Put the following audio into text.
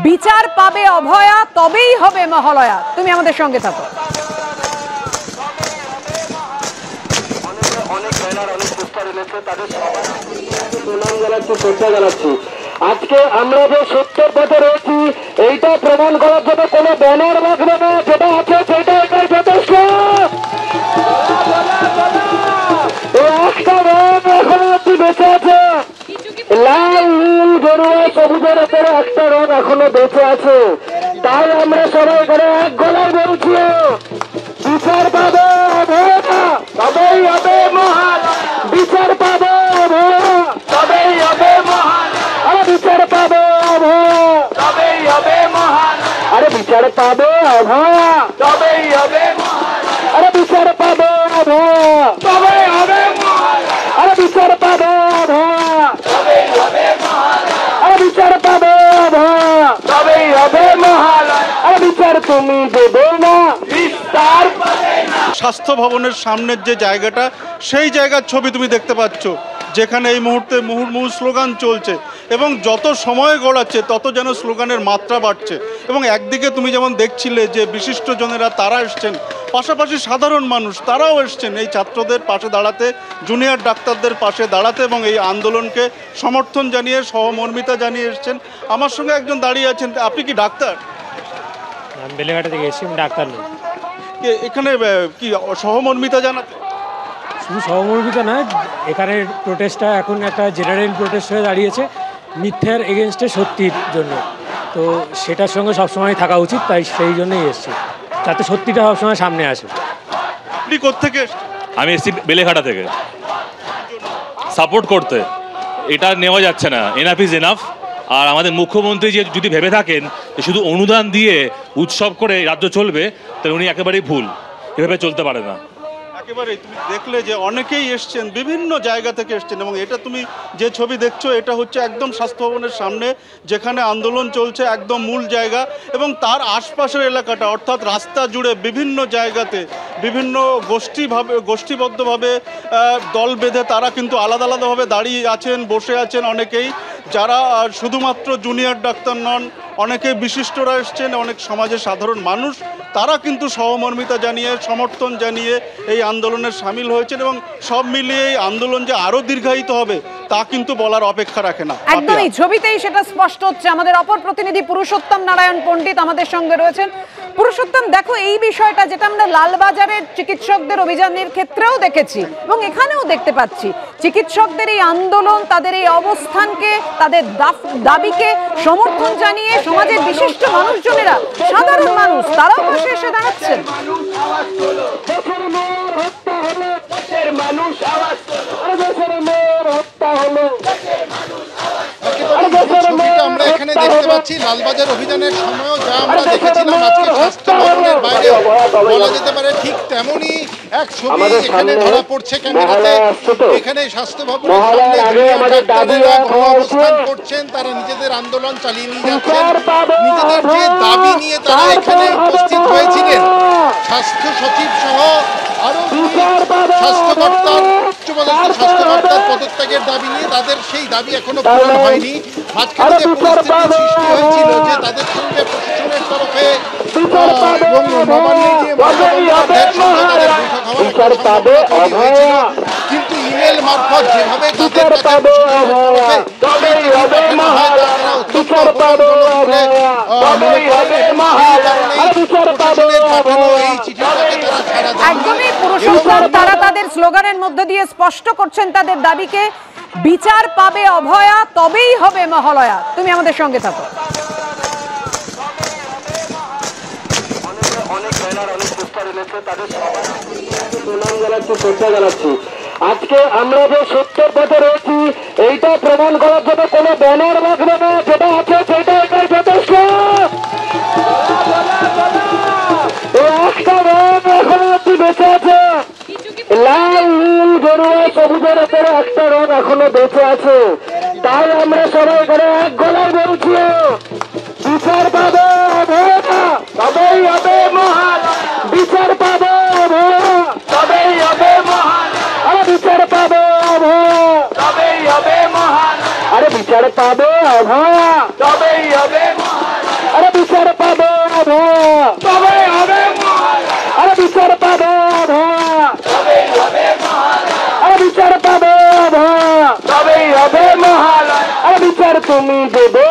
বিচার পাবে অভয়া, তবেই হবে মহালয়া। তুমি আমাদের সঙ্গে থাকো। অনেক ব্যানার, অনেক পোস্টার এনেছে, তাদের সবাই প্রণাম জানাচ্ছি, শ্রদ্ধা জানাচ্ছি। আজকে আমরা যে সত্যের পথে রয়েছি এইটা প্রমাণ করার জন্য কোনো ব্যানার রাখবে না, যেটা আছে সেটা এটাই যথেষ্ট। একটা রং এখনো অব্দি বেঁচে আছে, লাল নীল গেরুয়া সবুজের উপরে একটা রং এখনো বেঁচে আছে। তাই আমরা সবাই করে এক গলায় বলছি, বিচার পাবে অভয়া, তবেই হবে মহান। বিচার পাবে অভয়া, তবেই হবে মহান। আরে বিচার পাবে অভয়া, তবেই হবে মহান। আরে বিচার পাবে অভয়া, তবেই হবে মহান। আরে বিচার পাবে অভয়া, তবেই হবে মহান। আরে বিচার পাবে অভয়া, তবেই হবে মহান। আরে বিচার পাবে অভয়া, তবেই হবে মহান। আরে বিচার তুমি দেবে না, বিস্তার পাবে না। স্বাস্থ্য ভবনের সামনের যে জায়গাটা, সেই জায়গার ছবি তুমি দেখতে পাচ্ছ, যেখানে এই মুহূর্তে মুহুর্মুহু স্লোগান চলছে এবং যত সময় গড়াচ্ছে তত যেন স্লোগানের মাত্রা বাড়ছে। এবং একদিকে তুমি যেমন দেখছিলে যে বিশিষ্টজনেরা তারা এসছেন, পাশাপাশি সাধারণ মানুষ তারাও এসছেন এই ছাত্রদের পাশে দাঁড়াতে, জুনিয়র ডাক্তারদের পাশে দাঁড়াতে এবং এই আন্দোলনকে সমর্থন জানিয়ে সহমর্মিতা জানিয়ে এসছেন। আমার সঙ্গে একজন দাঁড়িয়ে আছেন, আপনি কি ডাক্তার? আমি বেলেঘাটা থেকে এসেছি, আমি ডাক্তার নই। এখানে কি সহমর্মিতা জানাতে? শুধু সহমর্মিতা নয়, এখানের প্রোটেস্টটা এখন একটা জেনারেল প্রোটেস্ট হয়ে দাঁড়িয়েছে মিথ্যার এগেনস্টে সত্যির জন্য। তো সেটার সঙ্গে সবসময় থাকা উচিত, তাই সেই জন্যই এসেছি, যাতে সত্যিটা সবসময় সামনে আসে। আপনি কোত্থেকে? আমি এসেছি বেলেঘাটা থেকে সাপোর্ট করতে। এটা নেওয়া যাচ্ছে না, এনাফ ইজ এনাফ। আর আমাদের মুখ্যমন্ত্রী যে যদি ভেবে থাকেন যে শুধু অনুদান দিয়ে উৎসব করে রাজ্য চলবে, তাহলে উনি একেবারেই ভুল, এভাবে চলতে পারে না। একেবারেই তুমি দেখলে যে অনেকেই এসছেন, বিভিন্ন জায়গা থেকে এসছেন এবং এটা তুমি যে ছবি দেখছো এটা হচ্ছে একদম স্বাস্থ্য ভবনের সামনে, যেখানে আন্দোলন চলছে, একদম মূল জায়গা। এবং তার আশপাশের এলাকাটা অর্থাৎ রাস্তা জুড়ে বিভিন্ন জায়গাতে বিভিন্ন গোষ্ঠীবদ্ধভাবে দল বেঁধে তারা কিন্তু আলাদা আলাদাভাবে দাঁড়িয়ে আছেন, বসে আছেন অনেকেই, যারা শুধুমাত্র জুনিয়র ডাক্তার নন, অনেকে বিশিষ্টরা এসছেন, অনেক সমাজের সাধারণ মানুষ, তারা কিন্তু সহমর্মিতা জানিয়ে সমর্থন জানিয়ে এই আন্দোলনে সামিল হয়েছেন। এবং সব মিলিয়ে এই আন্দোলন যে আরো দীর্ঘায়িত হবে তা কিন্তু বলার অপেক্ষা রাখে না। একদমই ছবিতেই সেটা স্পষ্ট হচ্ছে। আমাদের অপর প্রতিনিধি পুরুষোত্তম নারায়ণ পণ্ডিত আমাদের সঙ্গে রয়েছেন। পুরুষোত্তম, দেখো এই বিষয়টা যেটা আমরা লালবাজারের চিকিৎসকদের অভিযানের ক্ষেত্রেও দেখেছি এবং এখানেও দেখতে পাচ্ছি, চিকিৎসকদের এই আন্দোলন, তাদের এই অবস্থানকে, তাদের দাবিকে সমর্থন জানিয়ে সমাজের বিশিষ্ট মানুষজনেরা, সাধারণ মানুষ, তারাও পাশে এসে দাঁড়াচ্ছেন। আমরা এখানে দেখতে পাচ্ছি লালবাজার অভিযানের সময়ও যা আমরা দেখেছিলাম আজকে স্বাস্থ্য ভবনের বাইরে, বলা যেতে পারে ঠিক তেমনই এক ছবি এখানে ধরা পড়ছে ক্যামেরাতে। এখানে স্বাস্থ্য ভবনের সামনে ডাক্তারেরা অবস্থান করছেন, তারা নিজেদের আন্দোলন চালিয়ে নিয়ে যাচ্ছেন। নিজেদের যে দাবি নিয়ে তারা এখানে উপস্থিত হয়েছিলেন, স্বাস্থ্য সচিব সহ আরো স্বাস্থ্যকর্তার, উচ্চপদস্থ স্বাস্থ্যকর্তার পদত্যাগের দাবি নিয়ে, তাদের সেই দাবি এখনো পূরণ হয়নি। মাঝখানে যে পরিস্থিতি সৃষ্টি হয়েছিল যে তাদের সঙ্গে প্রশাসনের তরফে এবং নবান্নের যে বন্দ্যোপাধ্যায়ের সঙ্গে তাদের বৈঠক হওয়ার হয়েছিল, কিন্তু ইমেল মারফত যেভাবে তাদের কাছে প্রশাসনের তরফে এই চিঠি পাঠানো হয় তারা অত্যন্ত অপমানজনক বলে মনে করেন। এই কারণেই প্রশাসনের পাঠানো এই চিঠিটাকে তারা ছাড়া দেন। একদমই পুরুষোত্তম, তারা তাদের স্লোগানের মধ্য দিয়ে স্পষ্ট করছেন তাদের দাবিকে, বিচার পাবে অভয়া, তবেই হবে মহালয়া। তুমি আমাদের সঙ্গে থাকো। অনেক ব্যানার, অনেক পোস্টার এনেছে, তাদের সবাই প্রণাম জানাচ্ছি, শ্রদ্ধা জানাচ্ছি। আজকে আমরা যে সত্যের পথে রয়েছি এইটা প্রমাণ করার জন্য কোনো ব্যানার রাখবে না, যেটা আছে সেটা এটাই যথেষ্ট। একটা রং এখনো অব্দি বেঁচে আছে, লাল নীল গেরুয়া সবুজের উপরে একটা রং এখনো বেঁচে আছে। তাই আমরা সবাই করে এক গলায় বলছি, বিচার পাবে অভয়া, তবেই হবে মহান। বিচার পাবে অভয়া, তবেই হবে মহান। আরে বিচার পাবে অভয়া, তবেই হবে মহান। আরে বিচার পাবে অভয়া, তবেই হবে মহান। তুমি দেবে